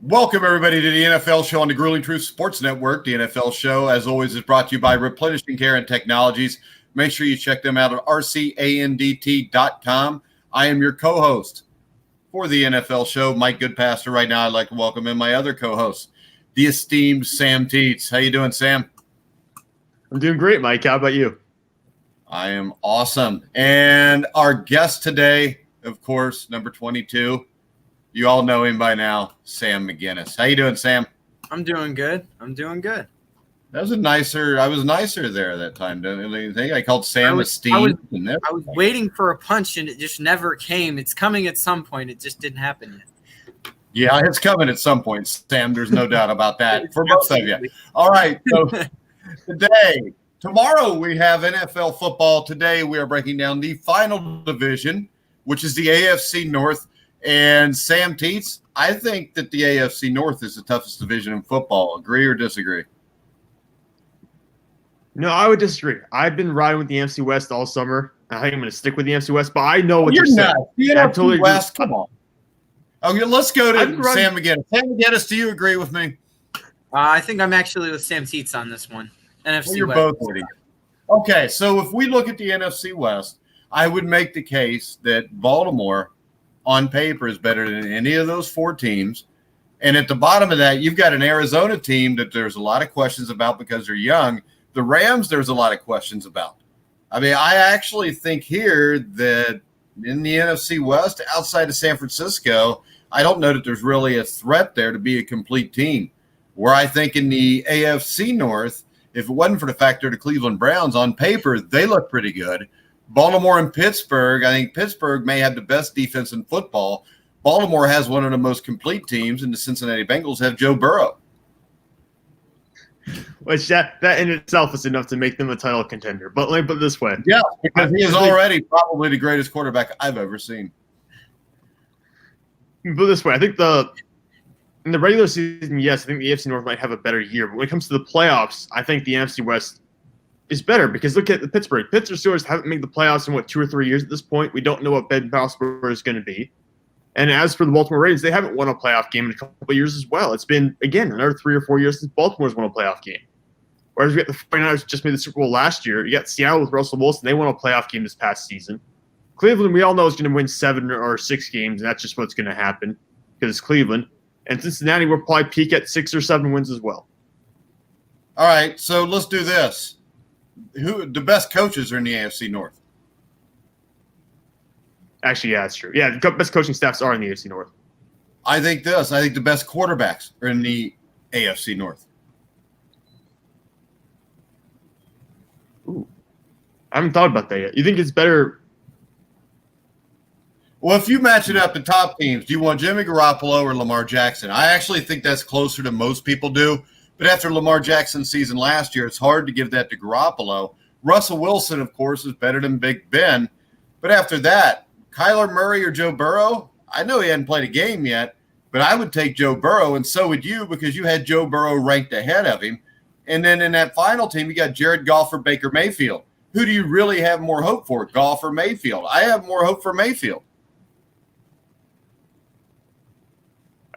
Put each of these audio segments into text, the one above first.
Welcome, everybody, to the NFL Show on the Grueling Truth Sports Network. The NFL Show, as always, is brought to you by Replenishing Care and Technologies. Make sure you check them out at rcandt.com. I am your co-host for the NFL Show, Mike Goodpaster. Right now, I'd like to welcome in my other co-host, the esteemed Sam Teets. How you doing, Sam? I'm doing great, Mike. How about you? I am awesome. And our guest today, of course, number 22. You all know him by now, Sam McGinnis. How you doing, Sam? I'm doing good. That was I was nicer there that time, don't you think? I called Sam esteemed. I was waiting for a punch, and it just never came. It's coming at some point. It just didn't happen yet. Yeah, it's coming at some point, Sam. There's no doubt about that for both of you. All right, so tomorrow we have NFL football. Today we are breaking down the final division, which is the AFC North. And Sam Teets, I think that the AFC North is the toughest division in football. Agree or disagree? No, I would disagree. I've been riding with the AFC West all summer. I think I'm going to stick with the AFC West, but I know what you're saying. The AFC West, come on. Okay, let's go to Sam again. Sam McGinnis, do you agree with me? I think I'm actually with Sam Teets on this one. NFC you're West. Both with you. Okay, so if we look at the NFC West, I would make the case that Baltimore – on paper is better than any of those four teams. And at the bottom of that, you've got an Arizona team that there's a lot of questions about because they're young. The Rams, there's a lot of questions about. I mean, I actually think here that in the NFC West, outside of San Francisco, I don't know that there's really a threat there to be a complete team. Where I think in the AFC North, if it wasn't for the fact they're the Cleveland Browns, on paper, they look pretty good. Baltimore and Pittsburgh, I think Pittsburgh may have the best defense in football. Baltimore has one of the most complete teams, and the Cincinnati Bengals have Joe Burrow. Which that in itself is enough to make them a title contender. But let me put it this way. Yeah, because he is already probably the greatest quarterback I've ever seen. Put it this way. I think in the regular season, yes, I think the AFC North might have a better year. But when it comes to the playoffs, I think the NFC West is better because look at the Pittsburgh Steelers haven't made the playoffs in 2 or 3 years at this point. We don't know what Ben Roethlisberger is going to be. And as for the Baltimore Ravens, they haven't won a playoff game in a couple of years as well. It's been, again, another 3 or 4 years since Baltimore's won a playoff game. Whereas we got the 49ers just made the Super Bowl last year. You got Seattle with Russell Wilson. They won a playoff game this past season. Cleveland, we all know, is going to win 7 or 6 games, and that's just what's going to happen because it's Cleveland. And Cincinnati will probably peak at 6 or 7 wins as well. All right, so let's do this. Who the best coaches are in the AFC North? Actually, yeah, that's true. Yeah, the best coaching staffs are in the AFC North. I think the best quarterbacks are in the AFC North. Ooh. I haven't thought about that yet. You think it's better? Well, if you match it up, the top teams, do you want Jimmy Garoppolo or Lamar Jackson? I actually think that's closer than most people do. But after Lamar Jackson's season last year, it's hard to give that to Garoppolo. Russell Wilson, of course, is better than Big Ben. But after that, Kyler Murray or Joe Burrow, I know he hadn't played a game yet, but I would take Joe Burrow, and so would you because you had Joe Burrow ranked ahead of him. And then in that final team, you got Jared Goff or Baker Mayfield. Who do you really have more hope for, Goff or Mayfield? I have more hope for Mayfield.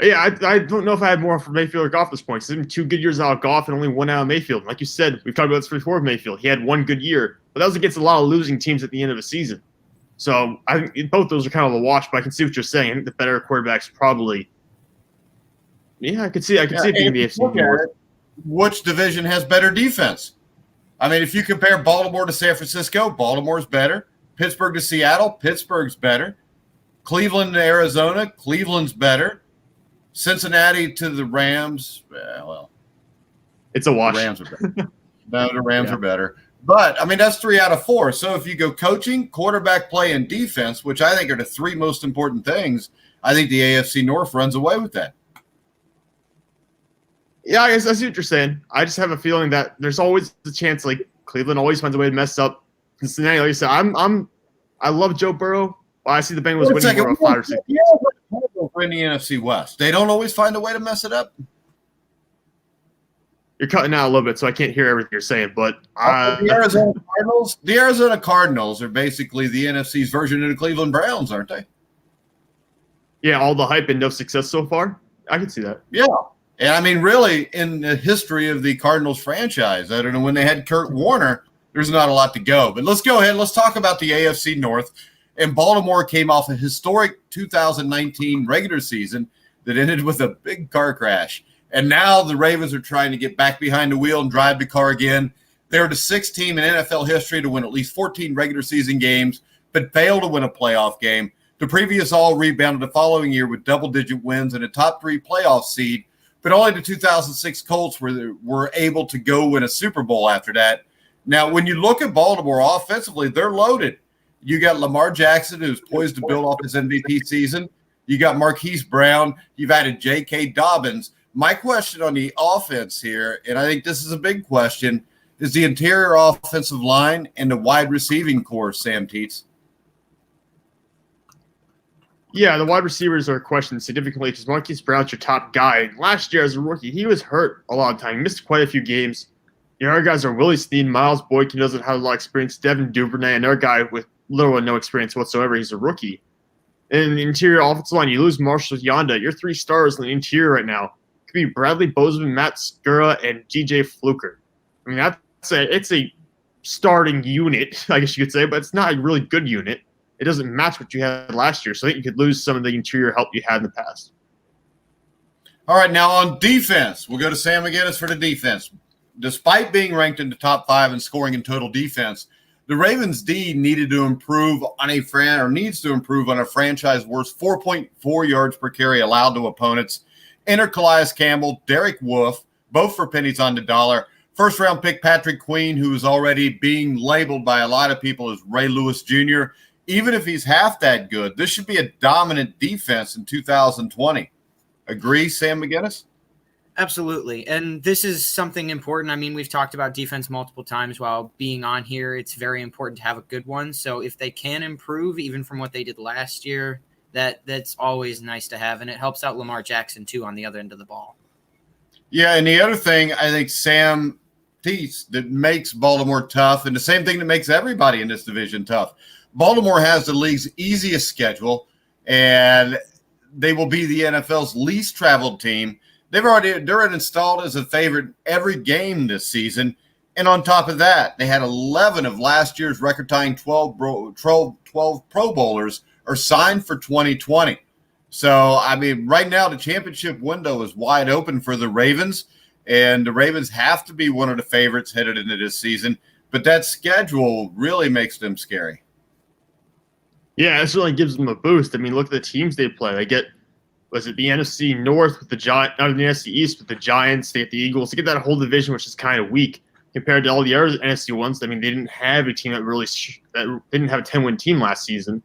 Yeah, I don't know if I had more for Mayfield or Goff at this point. It's been 2 good years out of Goff and only 1 out of Mayfield. Like you said, we've talked about this before with Mayfield. He had 1 good year, but that was against a lot of losing teams at the end of the season. So I think both those are kind of a wash, but I can see what you're saying. I think the better quarterbacks probably – yeah, I could see it being the AFC North. Which division has better defense? I mean, if you compare Baltimore to San Francisco, Baltimore's better. Pittsburgh to Seattle, Pittsburgh's better. Cleveland to Arizona, Cleveland's better. Cincinnati to the Rams, well, it's a wash. The Rams are better. No, the Rams are better. But, I mean, that's 3 out of 4. So if you go coaching, quarterback play, and defense, which I think are the 3 most important things, I think the AFC North runs away with that. Yeah, I see what you're saying. I just have a feeling that there's always the chance, like, Cleveland always finds a way to mess up. Cincinnati, like you said, I love Joe Burrow. Well, I see the Bengals winning more of 5 or 6. Yeah, we're in the NFC West. They don't always find a way to mess it up. You're cutting out a little bit, so I can't hear everything you're saying. But the Arizona Cardinals are basically the NFC's version of the Cleveland Browns, aren't they? Yeah, all the hype and no success so far. I can see that. Yeah. And I mean, really, in the history of the Cardinals franchise, I don't know, when they had Kurt Warner, there's not a lot to go. But let's go ahead. Let's talk about the AFC North. And Baltimore came off a historic 2019 regular season that ended with a big car crash. And now the Ravens are trying to get back behind the wheel and drive the car again. They're the sixth team in NFL history to win at least 14 regular season games, but failed to win a playoff game. The previous all rebounded the following year with double-digit wins and a top 3 playoff seed, but only the 2006 Colts were able to go win a Super Bowl after that. Now, when you look at Baltimore offensively, they're loaded. You got Lamar Jackson, who's poised to build off his MVP season. You got Marquise Brown. You've added J.K. Dobbins. My question on the offense here, and I think this is a big question, is the interior offensive line and the wide receiving core, Sam Teets. Yeah, the wide receivers are questioned significantly because Marquise Brown's your top guy. Last year as a rookie, he was hurt a lot of time. He missed quite a few games. Your other guys are Willie Snead, Miles Boykin doesn't have a lot of experience, Devin Duvernay, another guy with little or no experience whatsoever. He's a rookie. In the interior offensive line, you lose Marshall Yonda. Your 3 stars in the interior right now could be Bradley Bozeman, Matt Skura, and G.J. Fluker. I mean, it's a starting unit, I guess you could say, but it's not a really good unit. It doesn't match what you had last year, so I think you could lose some of the interior help you had in the past. All right, now on defense, we'll go to Sam McGinnis for the defense. Despite being ranked in the top 5 in scoring in total defense, the Ravens D needs to improve on a franchise worst 4.4 yards per carry allowed to opponents. Enter Calais Campbell, Derek Wolfe, both for pennies on the dollar. First-round pick Patrick Queen, who is already being labeled by a lot of people as Ray Lewis Jr. Even if he's half that good, this should be a dominant defense in 2020. Agree, Sam McGinnis? Absolutely. And this is something important. I mean, we've talked about defense multiple times while being on here. It's very important to have a good one. So if they can improve even from what they did last year, that's always nice to have. And it helps out Lamar Jackson, too, on the other end of the ball. Yeah, and the other thing, I think Sam Teets, that makes Baltimore tough, and the same thing that makes everybody in this division tough. Baltimore has the league's easiest schedule, and they will be the NFL's least traveled team. They're installed as a favorite every game this season. And on top of that, they had 11 of last year's record-tying 12 Pro Bowlers are signed for 2020. So, I mean, right now the championship window is wide open for the Ravens, and the Ravens have to be one of the favorites headed into this season. But that schedule really makes them scary. Yeah, it certainly gives them a boost. I mean, look at the teams they play. They get, was it the NFC North with the Giants, not the NFC East with the Giants, they get the Eagles. They get that whole division, which is kind of weak compared to all the other NFC ones. I mean, they didn't have a team that didn't have a 10-win team last season.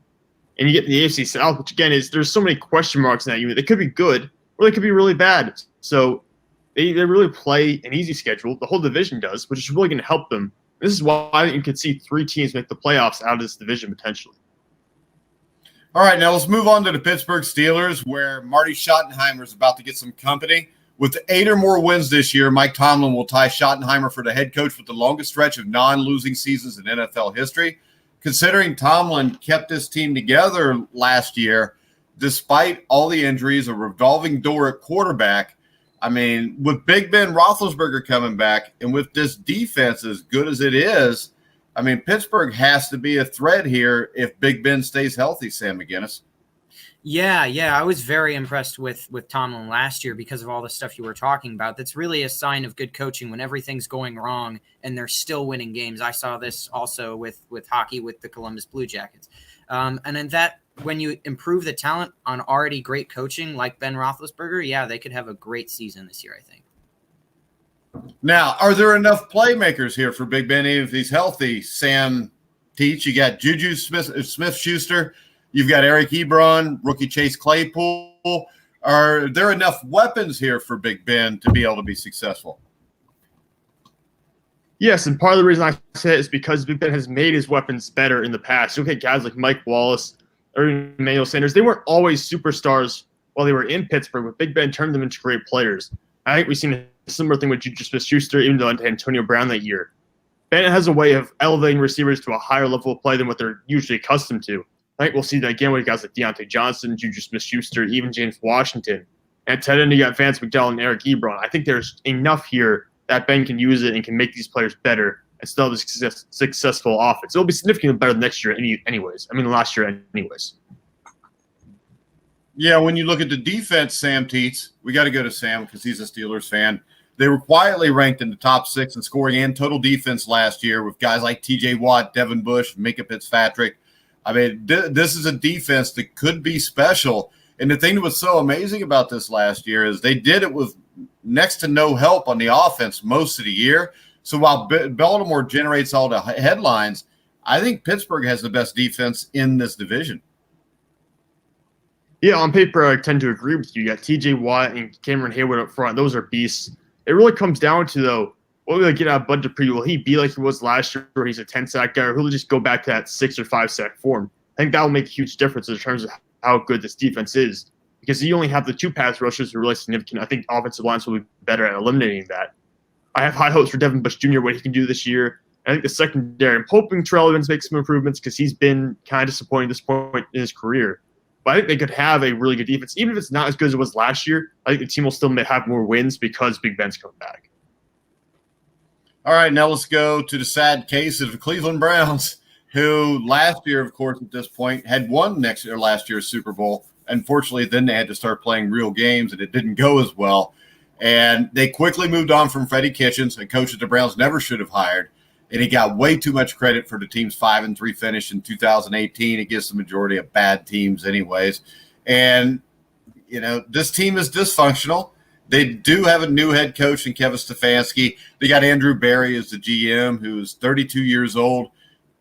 And you get the AFC South, which again there's so many question marks in that unit. They could be good or they could be really bad. So they really play an easy schedule. The whole division does, which is really going to help them. This is why you could see 3 teams make the playoffs out of this division potentially. All right, now let's move on to the Pittsburgh Steelers, where Marty Schottenheimer is about to get some company. With 8 or more wins this year, Mike Tomlin will tie Schottenheimer for the head coach with the longest stretch of non-losing seasons in NFL history. Considering Tomlin kept this team together last year, despite all the injuries, a revolving door at quarterback, I mean, with Big Ben Roethlisberger coming back and with this defense as good as it is, I mean, Pittsburgh has to be a threat here if Big Ben stays healthy, Sam McGinnis. Yeah, I was very impressed with Tomlin last year because of all the stuff you were talking about. That's really a sign of good coaching when everything's going wrong and they're still winning games. I saw this also with hockey with the Columbus Blue Jackets. And then that when you improve the talent on already great coaching like Ben Roethlisberger, yeah, they could have a great season this year, I think. Now, are there enough playmakers here for Big Ben if he's healthy? Sam Teets, you got Juju Smith-Schuster, you've got Eric Ebron, rookie Chase Claypool. Are there enough weapons here for Big Ben to be able to be successful? Yes, and part of the reason I say it is because Big Ben has made his weapons better in the past. You look at guys like Mike Wallace or Emmanuel Sanders. They weren't always superstars while they were in Pittsburgh, but Big Ben turned them into great players. I think we've seen a similar thing with Juju Smith-Schuster, even though Antonio Brown that year. Ben has a way of elevating receivers to a higher level of play than what they're usually accustomed to. I think we'll see that again with guys like Deontay Johnson, Juju Smith-Schuster, even James Washington. And at tight end, you got Vance McDowell and Eric Ebron. I think there's enough here that Ben can use it and can make these players better and still have a successful offense. It'll be significantly better next year anyways. I mean, last year anyways. Yeah, when you look at the defense, Sam Teets, we got to go to Sam because he's a Steelers fan. They were quietly ranked in the top 6 in scoring and total defense last year with guys like T.J. Watt, Devin Bush, Micah Fitzpatrick. I mean, this is a defense that could be special. And the thing that was so amazing about this last year is they did it with next to no help on the offense most of the year. So while Baltimore generates all the headlines, I think Pittsburgh has the best defense in this division. Yeah, on paper, I tend to agree with you. You got T.J. Watt and Cameron Hayward up front. Those are beasts. It really comes down to, though, what will they get out of Bud Dupree? Will he be like he was last year where he's a 10-sack guy, or will he just go back to that 6 or 5-sack form? I think that will make a huge difference in terms of how good this defense is because you only have the 2 pass rushers who are really significant. I think offensive lines will be better at eliminating that. I have high hopes for Devin Bush Jr., what he can do this year. I think the secondary, I'm hoping Terrell Owens makes some improvements because he's been kind of disappointing at this point in his career. But I think they could have a really good defense. Even if it's not as good as it was last year, I think the team will still have more wins because Big Ben's coming back. All right, now let's go to the sad case of the Cleveland Browns, who last year, of course, at this point, had won last year's Super Bowl. Unfortunately, then they had to start playing real games, and it didn't go as well. And they quickly moved on from Freddie Kitchens, a coach that the Browns never should have hired. And he got way too much credit for the team's 5-3 finish in 2018 against the majority of bad teams anyways. And, you know, this team is dysfunctional. They do have a new head coach in Kevin Stefanski. They got Andrew Berry as the GM, who's 32 years old.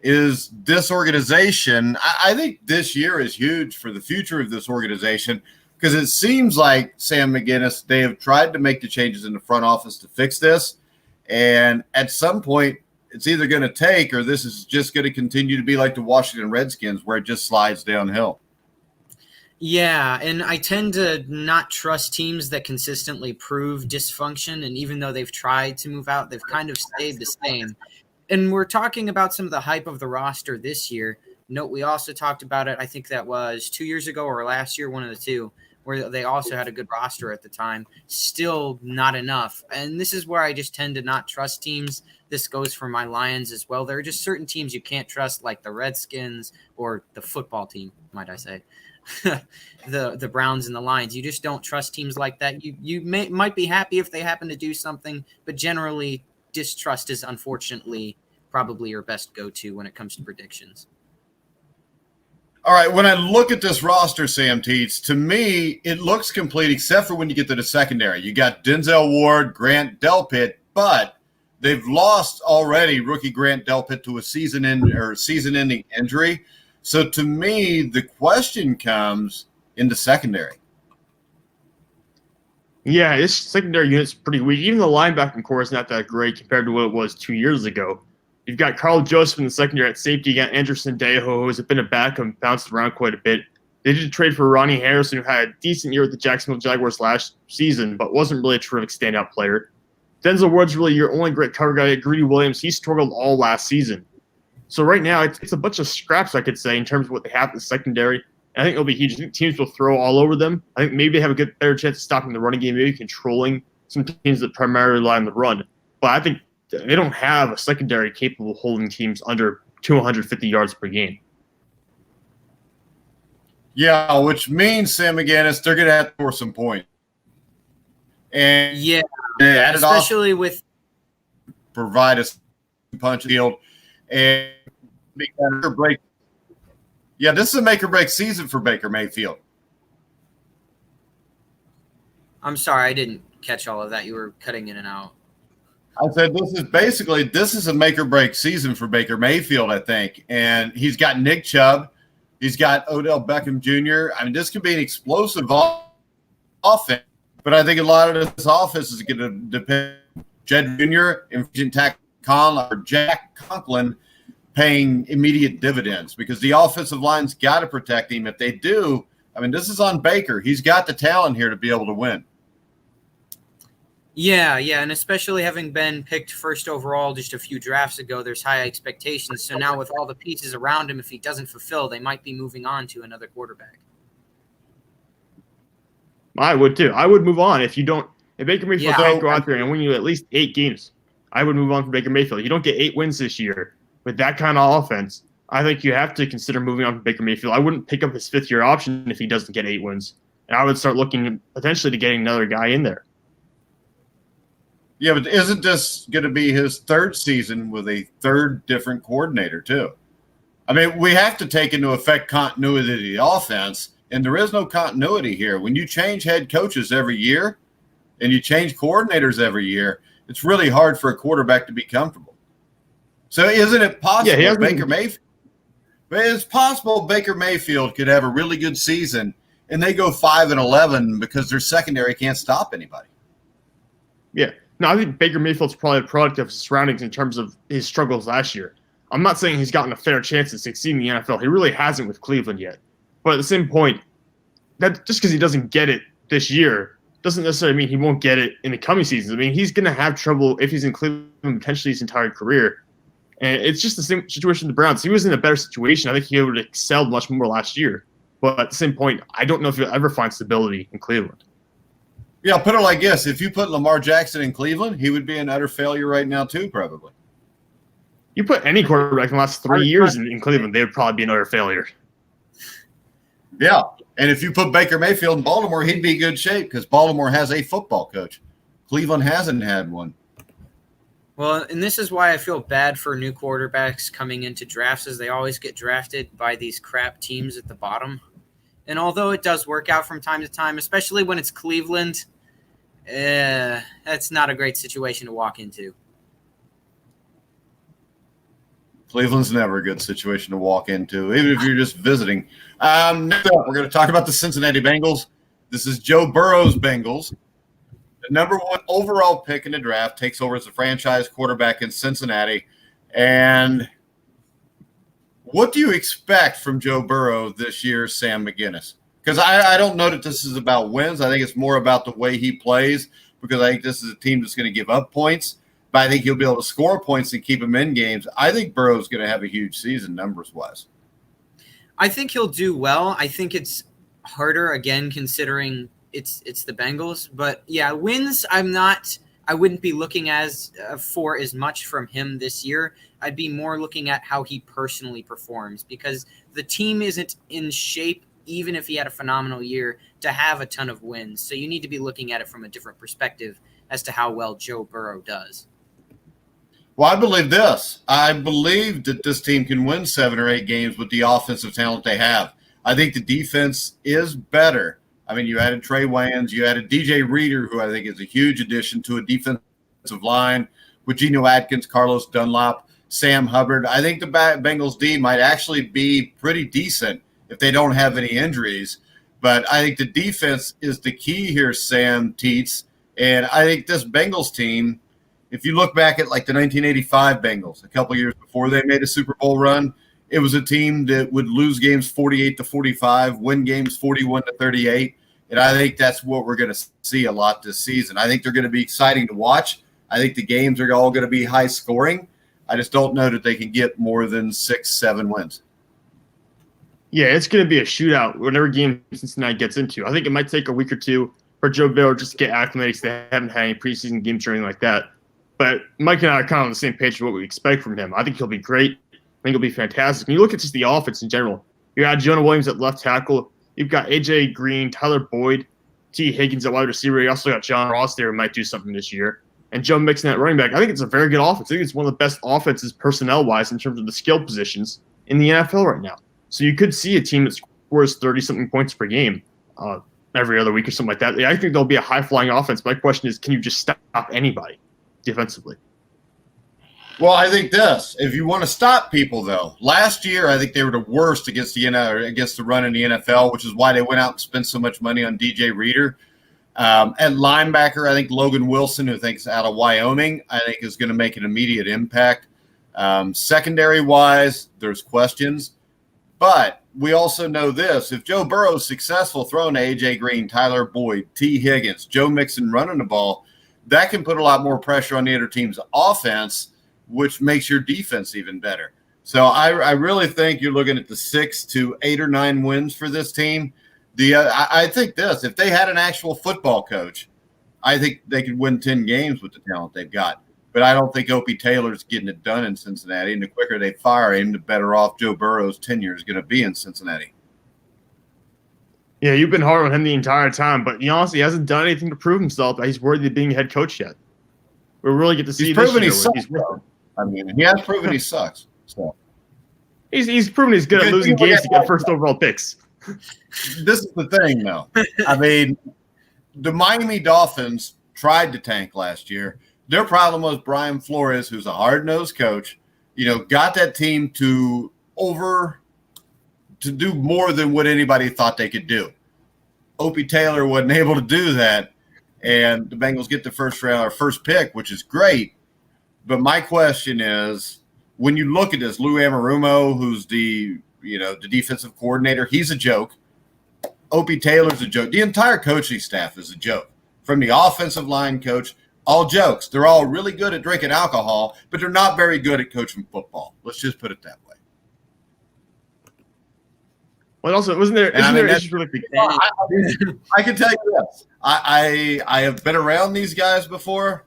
Is this organization – I think this year is huge for the future of this organization because it seems like, Sam McGinnis, they have tried to make the changes in the front office to fix this. And at some point, it's either going to take or this is just going to continue to be like the Washington Redskins where it just slides downhill. Yeah, and I tend to not trust teams that consistently prove dysfunction, and even though they've tried to move out, they've kind of stayed the same. And we're talking about some of the hype of the roster this year. Note, we also talked about it, I think that was 2 years ago or last year, one of the two, where they also had a good roster at the time. Still not enough. And this is where I just tend to not trust teams. This goes for my Lions as well. There are just certain teams you can't trust, like the Redskins or the football team, might I say. the Browns and the Lions. You just don't trust teams like that. You might be happy if they happen to do something, but generally distrust is unfortunately probably your best go-to when it comes to predictions. All right, when I look at this roster, Sam Teets, to me, it looks complete except for when you get to the secondary. You got Denzel Ward, Grant Delpit, but they've lost already rookie Grant Delpit to a season-ending injury. So to me, the question comes in the secondary. Yeah, this secondary unit's pretty weak. Even the linebacking core is not that great compared to what it was 2 years ago. You've got Carl Joseph in the secondary at safety. You got Anderson Dejo, who's been a backup and bounced around quite a bit. They did trade for Ronnie Harrison, who had a decent year with the Jacksonville Jaguars last season, but wasn't really a terrific standout player. Denzel Ward's really your only great cover guy. Greedy Williams, he struggled all last season. So right now, it's a bunch of scraps, I could say, in terms of what they have in the secondary. And I think it'll be huge. I think teams will throw all over them. I think maybe they have a better chance of stopping the running game, maybe controlling some teams that primarily rely on the run. But I think they don't have a secondary capable of holding teams under 250 yards per game. Yeah, which means, Sam McGinnis, they're going to have to score some points. And yeah, especially with provide us punch field and make or break. Yeah, this is a make or break season for Baker Mayfield. I'm sorry, I didn't catch all of that. You were cutting in and out. I said this is a make or break season for Baker Mayfield, I think. And he's got Nick Chubb. He's got Odell Beckham Jr. I mean, this could be an explosive offense. But I think a lot of this offense is going to depend on Jed Jr. and Jack Conklin paying immediate dividends because the offensive line's got to protect him. If they do, I mean, this is on Baker. He's got the talent here to be able to win. Yeah, and especially having been picked first overall just a few drafts ago, there's high expectations. So now with all the pieces around him, if he doesn't fulfill, they might be moving on to another quarterback. I would too. I would move on if Baker Mayfield Yeah. can't go out there and win you at least 8 games. I would move on from Baker Mayfield. You don't get 8 wins this year with that kind of offense. I think you have to consider moving on from Baker Mayfield. I wouldn't pick up his 5th-year option if he doesn't get 8 wins. And I would start looking potentially to getting another guy in there. Yeah, but isn't this going to be his 3rd season with a 3rd different coordinator too? I mean, we have to take into effect continuity of the offense, and there is no continuity here. When you change head coaches every year and you change coordinators every year, it's really hard for a quarterback to be comfortable. So isn't it possible Baker Mayfield? It's possible Baker Mayfield could have a really good season and they go 5-11 because their secondary can't stop anybody. Yeah. No, I think Baker Mayfield's probably a product of his surroundings in terms of his struggles last year. I'm not saying he's gotten a fair chance to succeed in the NFL. He really hasn't with Cleveland yet. But at the same point, that just because he doesn't get it this year doesn't necessarily mean he won't get it in the coming seasons. I mean, he's going to have trouble if he's in Cleveland potentially his entire career. And it's just the same situation with the Browns. He was in a better situation. I think he would have excelled much more last year. But at the same point, I don't know if he'll ever find stability in Cleveland. Yeah, I'll put it like this. If you put Lamar Jackson in Cleveland, he would be an utter failure right now too, probably. You put any quarterback in the last 3 years in Cleveland, they would probably be another failure. Yeah, and if you put Baker Mayfield in Baltimore, he'd be in good shape because Baltimore has a football coach. Cleveland hasn't had one. Well, and this is why I feel bad for new quarterbacks coming into drafts, as they always get drafted by these crap teams at the bottom. And although it does work out from time to time, especially when it's Cleveland, that's not a great situation to walk into. Cleveland's never a good situation to walk into, even if you're just visiting. Next up, we're going to talk about the Cincinnati Bengals. This is Joe Burrow's Bengals. The number 1 overall pick in the draft takes over as the franchise quarterback in Cincinnati. And what do you expect from Joe Burrow this year, Sam McGinnis? Because I don't know that this is about wins. I think it's more about the way he plays, because I think this is a team that's going to give up points, but I think he'll be able to score points and keep them in games. I think Burrow's going to have a huge season numbers-wise. I think he'll do well. I think it's harder, again, considering it's the Bengals. But, yeah, wins, I wouldn't be looking for as much from him this year. I'd be more looking at how he personally performs, because the team isn't in shape, even if he had a phenomenal year, to have a ton of wins. So you need to be looking at it from a different perspective as to how well Joe Burrow does. Well, I believe this. I believe that this team can win 7 or 8 games with the offensive talent they have. I think the defense is better. I mean, you added Trey Wayans, you added DJ Reader, who I think is a huge addition to a defensive line, with Geno Atkins, Carlos Dunlap, Sam Hubbard. I think the Bengals D might actually be pretty decent if they don't have any injuries. But I think the defense is the key here, Sam, Teets. And I think this Bengals team, if you look back at like the 1985 Bengals, a couple years before they made a Super Bowl run, it was a team that would lose games 48-45, win games 41-38. And I think that's what we're going to see a lot this season. I think they're going to be exciting to watch. I think the games are all going to be high scoring. I just don't know that they can get more than 6-7 wins. Yeah, it's going to be a shootout whenever game Cincinnati gets into. I think it might take a week or two for Joe Burrow just to get acclimated, because they haven't had any preseason games or anything like that. But Mike and I are kind of on the same page of what we expect from him. I think he'll be great. I think he'll be fantastic. When you look at just the offense in general, you got Jonah Williams at left tackle. You've got A.J. Green, Tyler Boyd, T. Higgins at wide receiver. You also got John Ross there who might do something this year. And Joe Mixon at running back. I think it's a very good offense. I think it's one of the best offenses personnel-wise in terms of the skill positions in the NFL right now. So you could see a team that scores 30-something points per game every other week or something like that. I think there'll be a high-flying offense. My question is, can you just stop anybody defensively? Well, I think this. If you want to stop people, though, last year I think they were the worst against the run in the NFL, which is why they went out and spent so much money on DJ Reader. At linebacker, I think Logan Wilson, who thinks out of Wyoming, I think is going to make an immediate impact. Secondary-wise, there's questions. But we also know this. If Joe Burrow is successful throwing to A.J. Green, Tyler Boyd, T. Higgins, Joe Mixon running the ball, that can put a lot more pressure on the other team's offense, which makes your defense even better. So I really think you're looking at the 6 to 8 or 9 wins for this team. I think this, if they had an actual football coach, I think they could win 10 games with the talent they've got. But I don't think Opie Taylor's getting it done in Cincinnati. And the quicker they fire him, the better off Joe Burrow's tenure is going to be in Cincinnati. Yeah, you've been hard on him the entire time, but he honestly hasn't done anything to prove himself that he's worthy of being head coach yet. We'll really get to see he's this proven year he sucks. I mean, he has proven he sucks. So he's proven he's good at losing games to get first overall picks. This is the thing, though. I mean, the Miami Dolphins tried to tank last year. Their problem was Brian Flores, who's a hard-nosed coach, got that team to do more than what anybody thought they could do. Opie Taylor wasn't able to do that, and the Bengals get the first pick, which is great. But my question is, when you look at this, Lou Anarumo, who's the defensive coordinator, he's a joke. Opie Taylor's a joke. The entire coaching staff is a joke. From the offensive line coach, all jokes. They're all really good at drinking alcohol, but they're not very good at coaching football. Let's just put it that way. Well, also, isn't there issues with I can tell you this. I have been around these guys before,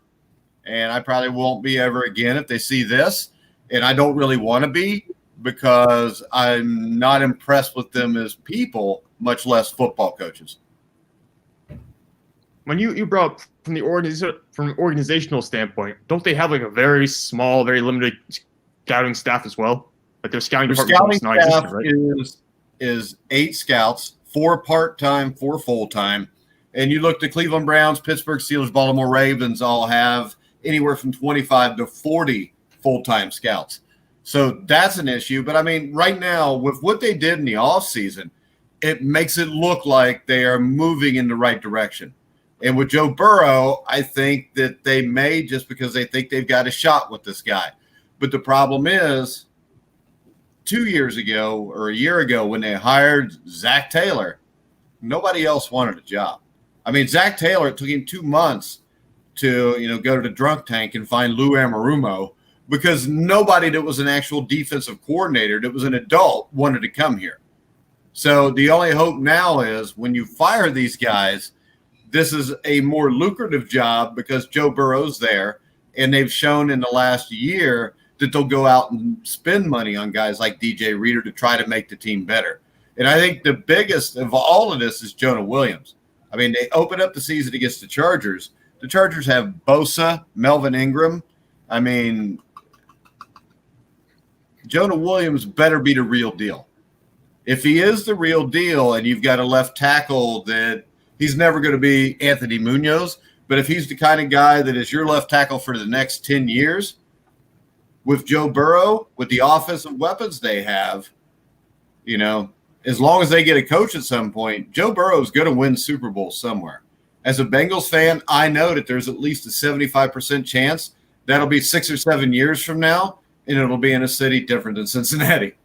and I probably won't be ever again if they see this. And I don't really want to be, because I'm not impressed with them as people, much less football coaches. When you brought up from an organizational standpoint, don't they have like a very small, very limited scouting staff as well? Like their scouting department staff is 8 scouts, 4 part-time, 4 full-time. And you look, the Cleveland Browns, Pittsburgh Steelers, Baltimore Ravens all have anywhere from 25 to 40 full-time scouts. So that's an issue. But, I mean, right now, with what they did in the offseason, it makes it look like they are moving in the right direction. And with Joe Burrow, I think that they may, just because they think they've got a shot with this guy. But the problem is, 2 years ago or a year ago when they hired Zach Taylor, nobody else wanted a job. I mean, Zach Taylor, it took him 2 months to, go to the drunk tank and find Lou Anarumo, because nobody that was an actual defensive coordinator that was an adult wanted to come here. So the only hope now is when you fire these guys, this is a more lucrative job because Joe Burrow's there, and they've shown in the last year that they'll go out and spend money on guys like DJ Reader to try to make the team better. And I think the biggest of all of this is Jonah Williams. I mean, they open up the season against the Chargers. The Chargers have Bosa, Melvin Ingram. I mean, Jonah Williams better be the real deal. If he is the real deal and you've got a left tackle that he's never going to be Anthony Munoz, but if he's the kind of guy that is your left tackle for the next 10 years, with Joe Burrow, with the offensive weapons they have, as long as they get a coach at some point, Joe Burrow is going to win Super Bowl somewhere. As a Bengals fan, I know that there's at least a 75% chance that'll be 6 or 7 years from now, and it'll be in a city different than Cincinnati.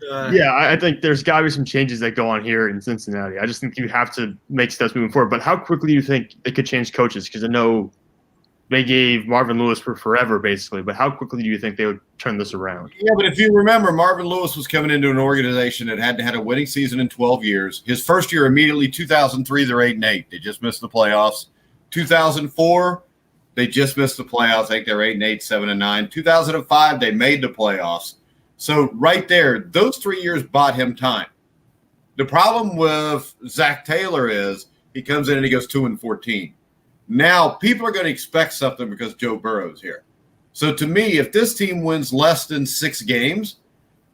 Yeah, I think there's got to be some changes that go on here in Cincinnati. I just think you have to make steps moving forward. But how quickly do you think they could change coaches? Because I know they gave Marvin Lewis for forever, basically. But how quickly do you think they would turn this around? Yeah, but if you remember, Marvin Lewis was coming into an organization that hadn't had a winning season in 12 years. His first year, immediately, 2003, they're 8-8. They just missed the playoffs. 2004, they just missed the playoffs. I think they're 8-8, 7-9. 2005, they made the playoffs. So right there, those 3 years bought him time. The problem with Zach Taylor is he comes in and he goes 2-14. Now people are going to expect something because Joe Burrow's here. So to me, if this team wins less than 6 games,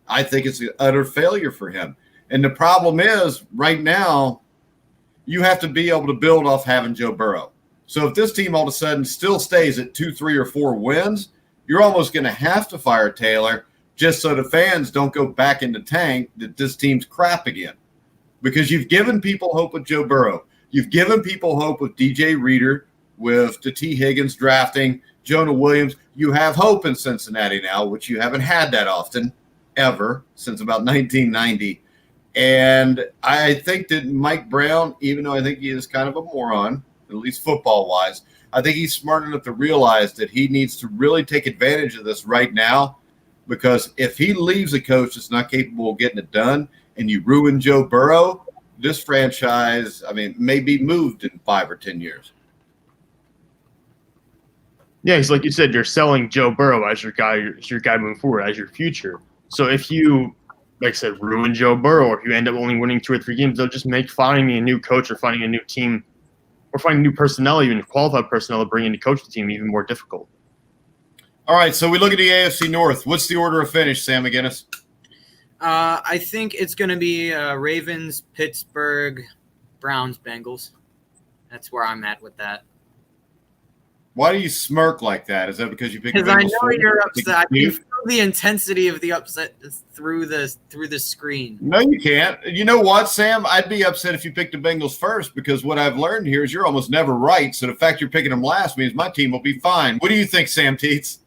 I think it's an utter failure for him. And the problem is right now, you have to be able to build off having Joe Burrow. So if this team all of a sudden still stays at 2, 3, or 4 wins, you're almost going to have to fire Taylor just so the fans don't go back in the tank that this team's crap again. Because you've given people hope with Joe Burrow. You've given people hope with DJ Reader, with the T. Higgins drafting, Jonah Williams. You have hope in Cincinnati now, which you haven't had that often, ever, since about 1990. And I think that Mike Brown, even though I think he is kind of a moron, at least football-wise, I think he's smart enough to realize that he needs to really take advantage of this right now, because if he leaves a coach that's not capable of getting it done, and you ruin Joe Burrow, this franchise, may be moved in 5 or 10 years. Yeah, it's like you said, you're selling Joe Burrow as your guy moving forward, as your future. So if you, like I said, ruin Joe Burrow, or if you end up only winning 2 or 3 games, they'll just make finding a new coach or finding a new team or finding new personnel, even qualified personnel to bring in to coach the team, even more difficult. All right, so we look at the AFC North. What's the order of finish, Sam McGinnis? I think it's going to be Ravens, Pittsburgh, Browns, Bengals. That's where I'm at with that. Why do you smirk like that? Is that because you picked? Because I know you're upset. I can feel the intensity of the upset through the screen. No, you can't. You know what, Sam? I'd be upset if you picked the Bengals first, because what I've learned here is you're almost never right. So the fact you're picking them last means my team will be fine. What do you think, Sam Teets?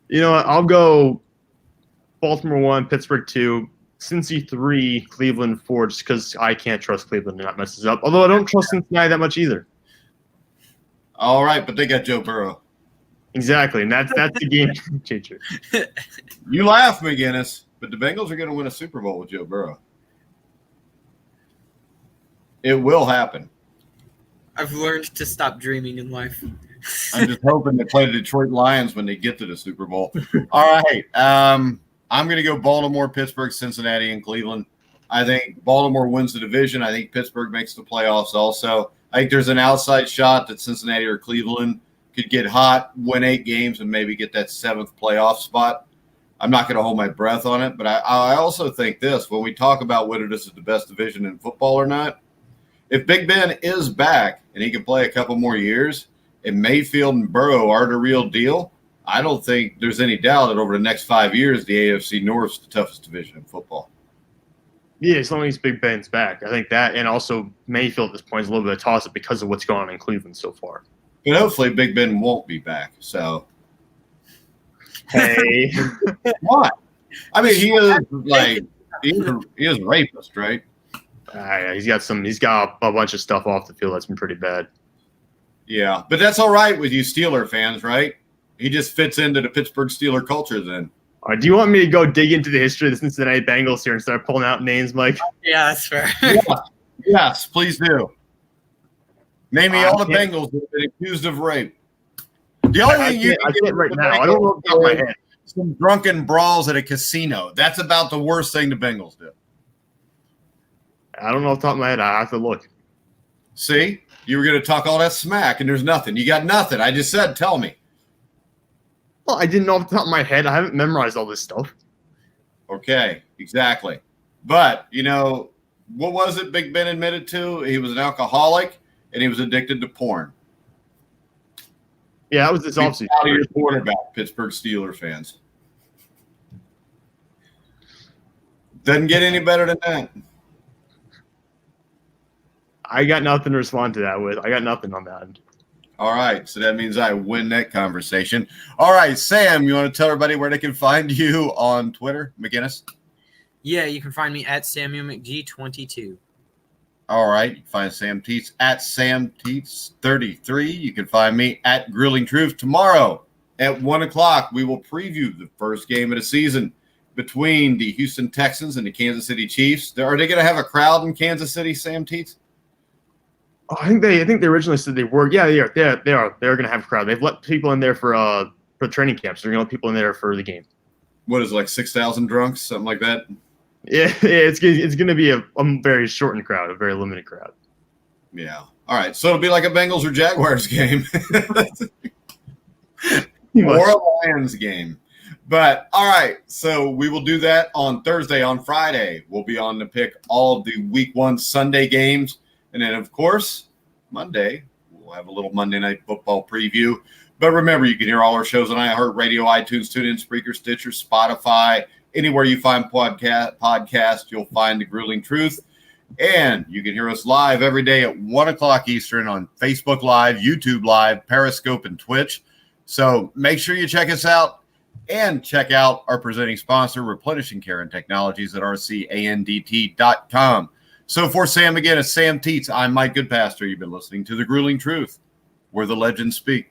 You know what? I'll go Baltimore 1, Pittsburgh 2, Cincy 3, Cleveland 4, just because I can't trust Cleveland to not mess this up. Although I don't trust Cincinnati that much either. All right, but they got Joe Burrow. Exactly, and that's the game changer. You laugh, McGinnis, but the Bengals are going to win a Super Bowl with Joe Burrow. It will happen. I've learned to stop dreaming in life. I'm just hoping they play the Detroit Lions when they get to the Super Bowl. All right, I'm going to go Baltimore, Pittsburgh, Cincinnati, and Cleveland. I think Baltimore wins the division. I think Pittsburgh makes the playoffs also. I think there's an outside shot that Cincinnati or Cleveland could get hot, win 8 games, and maybe get that 7th playoff spot. I'm not going to hold my breath on it, but I also think this, when we talk about whether this is the best division in football or not, if Big Ben is back and he can play a couple more years and Mayfield and Burrow are the real deal, I don't think there's any doubt that over the next 5 years, the AFC North is the toughest division in football. Yeah, as long as Big Ben's back. I think that, and also Mayfield at this point is a little bit of a toss-up because of what's going on in Cleveland so far. But hopefully Big Ben won't be back. So, hey, what? He is a rapist, right? He's got a bunch of stuff off the field that's been pretty bad. Yeah, but that's all right with you Steeler fans, right? He just fits into the Pittsburgh Steeler culture then. All right, do you want me to go dig into the history of the Cincinnati Bengals here and start pulling out names, Mike? Yeah, that's fair. Yeah. Yes, please do. Name me all the Bengals that have been accused of rape. The only thing you can get right now, I don't know off the top of my head. Some drunken brawls at a casino. That's about the worst thing the Bengals do. I don't know off the top of my head. I have to look. See? You were going to talk all that smack, and there's nothing. You got nothing. I just said, tell me. Well, I didn't know off the top of my head. I haven't memorized all this stuff. Okay, exactly. But, what was it Big Ben admitted to? He was an alcoholic, and he was addicted to porn. Yeah, that was this offseason. Out of your quarterback, Pittsburgh Steelers fans. Doesn't get any better than that. I got nothing to respond to that with. I got nothing on that. All right, so that means I win that conversation. All right, Sam, you want to tell everybody where they can find you on Twitter, McGinnis? Yeah, you can find me at SamuelMcG22. All right, you can find Sam Teets at SamTeets33. You can find me at Grilling Truth. Tomorrow at 1 o'clock, we will preview the first game of the season between the Houston Texans and the Kansas City Chiefs. Are they going to have a crowd in Kansas City, Sam Teets? Oh, I think they originally said they were. Yeah, they are. They're going to have a crowd. They've let people in there for training camps. They're going to let people in there for the game. What is it, like 6,000 drunks, something like that? Yeah, it's going to be a very shortened crowd, a very limited crowd. Yeah. All right. So it'll be like a Bengals or Jaguars game. Or a Lions game. But, all right, so we will do that on Thursday. On Friday, we'll be on to pick all of the Week 1 Sunday games. And then, of course, Monday, we'll have a little Monday Night Football preview. But remember, you can hear all our shows on iHeartRadio, iTunes, TuneIn, Spreaker, Stitcher, Spotify. Anywhere you find podcast, you'll find The Grilling Truth. And you can hear us live every day at 1 o'clock Eastern on Facebook Live, YouTube Live, Periscope, and Twitch. So make sure you check us out and check out our presenting sponsor, Replenishing Care and Technologies at rcandt.com. So for Sam McGinnis, Sam Teets, I'm Mike Goodpaster. You've been listening to The Grueling Truth, where the legends speak.